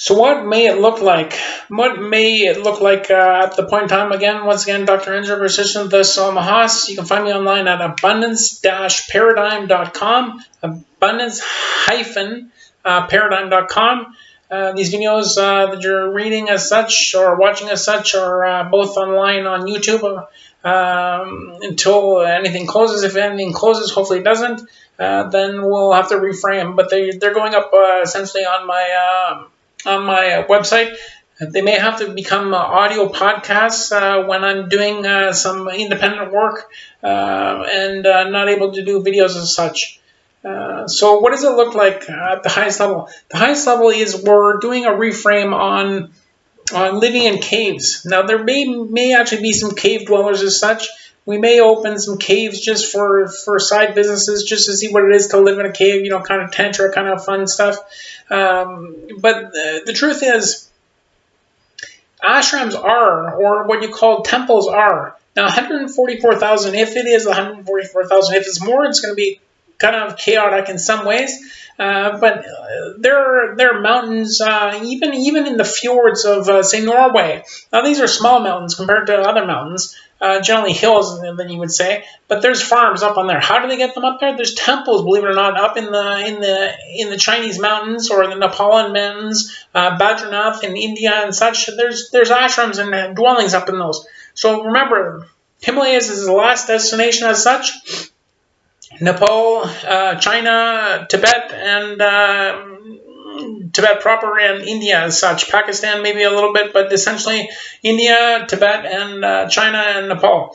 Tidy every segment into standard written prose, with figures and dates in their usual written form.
So what may it look like? What may it look like at the point in time? Again, once again, Dr. Enzo, Resistant the Salmahas. You can find me online at abundance-paradigm.com, abundance-paradigm.com. These videos that you're reading as such or watching as such are both online on YouTube until anything closes. If anything closes, hopefully it doesn't, then we'll have to reframe. But they're going up essentially on my website. They may have to become audio podcasts when I'm doing some independent work and not able to do videos as such. So what does it look like at the highest level? The highest level is we're doing a reframe on living in caves. Now, there may actually be some cave dwellers as such. We may open some caves just for side businesses, just to see what it is to live in a cave, kind of tantra, kind of fun stuff. But the truth is, ashrams are, or what you call temples are. Now, 144,000, if it is 144,000, if it's more, it's going to be kind of chaotic in some ways. But there are mountains, even in the fjords of, say, Norway. Now, these are small mountains compared to other mountains, generally hills, then you would say. But there's farms up on there. How do they get them up there? There's temples, believe it or not, up in the Chinese mountains or the Nepalan mountains, Badrinath in India and such. There's ashrams and dwellings up in those. So remember, Himalayas is the last destination as such. Nepal, China, Tibet, and Tibet proper, and India as such. Pakistan maybe a little bit, but essentially India, Tibet, and China and Nepal.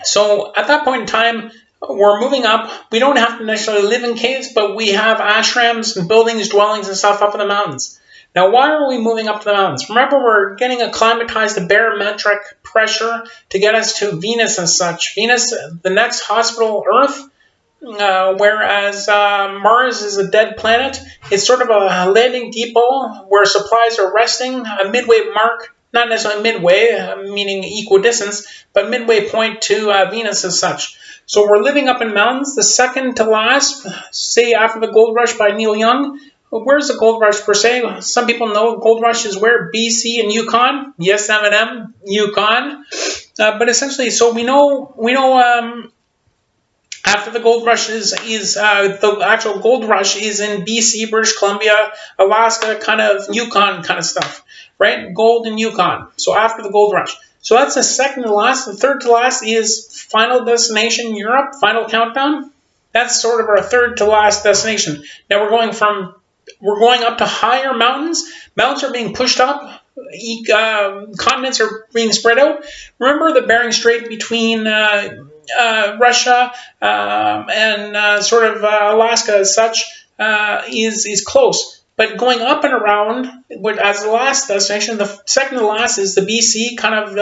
So at that point in time, we're moving up. We don't have to necessarily live in caves, but we have ashrams and buildings, dwellings, and stuff up in the mountains. Now, why are we moving up to the mountains? Remember, we're getting acclimatized to barometric pressure to get us to Venus and such. Venus, the next hospital, Earth, whereas Mars is a dead planet. It's sort of a landing depot where supplies are resting, a midway mark, not necessarily midway, meaning equidistance, but midway point to Venus as such. So we're living up in mountains, the second to last, say after the gold rush by Neil Young. Where's the gold rush per se? Some people know gold rush is where? BC and Yukon. Yes, M&M, Yukon. But essentially, so we know after the gold rush is the actual gold rush is in BC, British Columbia, Alaska, kind of Yukon kind of stuff, right? Gold and Yukon. So after the gold rush. So that's the second to last. The third to last is final destination Europe, final countdown. That's sort of our third to last destination. Now we're going up to higher mountains. Mountains are being pushed up. Continents are being spread out. Remember the Bering Strait between Russia and sort of Alaska as such is close. But going up and around, as the last destination, the second to last is the BC, kind of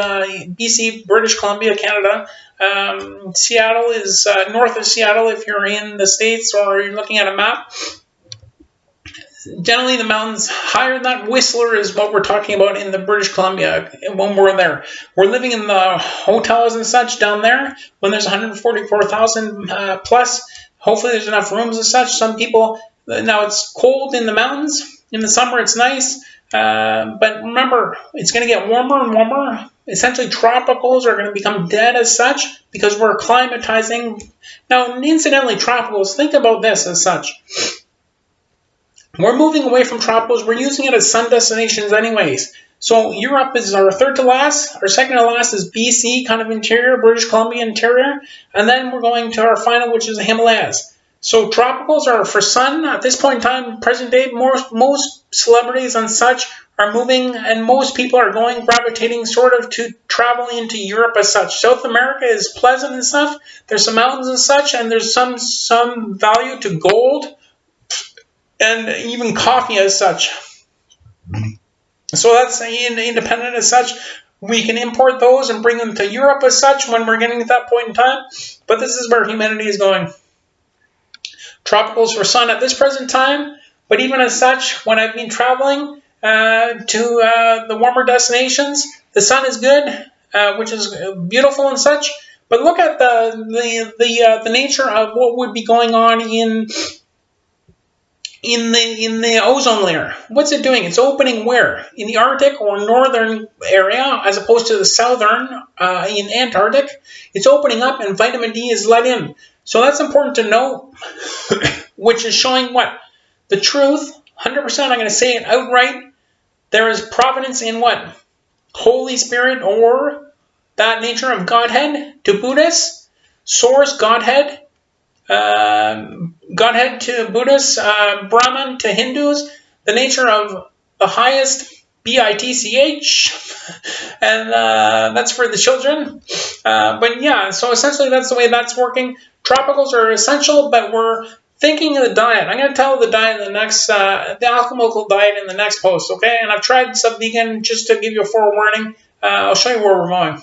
BC, British Columbia, Canada. Seattle is north of Seattle if you're in the States or you're looking at a map. Generally, the mountains higher than that. Whistler is what we're talking about in the British Columbia when we're there. We're living in the hotels and such down there when there's 144,000 plus. Hopefully, there's enough rooms and such. Some people, now it's cold in the mountains. In the summer, it's nice. But remember, it's going to get warmer and warmer. Essentially, tropicals are going to become dead as such because we're acclimatizing. Now, incidentally, tropicals, think about this as such. We're moving away from tropicals. We're using it as sun destinations anyways. So Europe is our third to last. Our second to last is BC, kind of interior, British Columbia interior. And then we're going to our final, which is the Himalayas. So tropicals are for sun. At this point in time, present day, most celebrities and such are moving, and most people are gravitating sort of to travel into Europe as such. South America is pleasant and stuff. There's some mountains and such, and there's some value to gold and even coffee as such. So that's independent as such. We can import those and bring them to Europe as such when we're getting to that point in time. But this is where humanity is going. Tropicals for sun at this present time. But even as such, when I've been traveling to the warmer destinations, the sun is good, which is beautiful and such. But look at the nature of what would be going on in the ozone layer. What's it doing? It's opening where? In the Arctic or northern area, as opposed to the southern in Antarctic. It's opening up, and vitamin D is let in. So that's important to know, which is showing what? The truth. 100%, I'm going to say it outright. There is providence in what? Holy Spirit, or that nature of Godhead to Buddhists. Source, Godhead. Godhead to Buddhists, Brahman to Hindus, the nature of the highest, BITCH, and that's for the children. But yeah, so essentially that's the way that's working. Tropicals are essential, but we're thinking of the diet. I'm going to tell the diet in the next, the alchemical diet in the next post, okay? And I've tried sub-vegan just to give you a forewarning. I'll show you where we're going.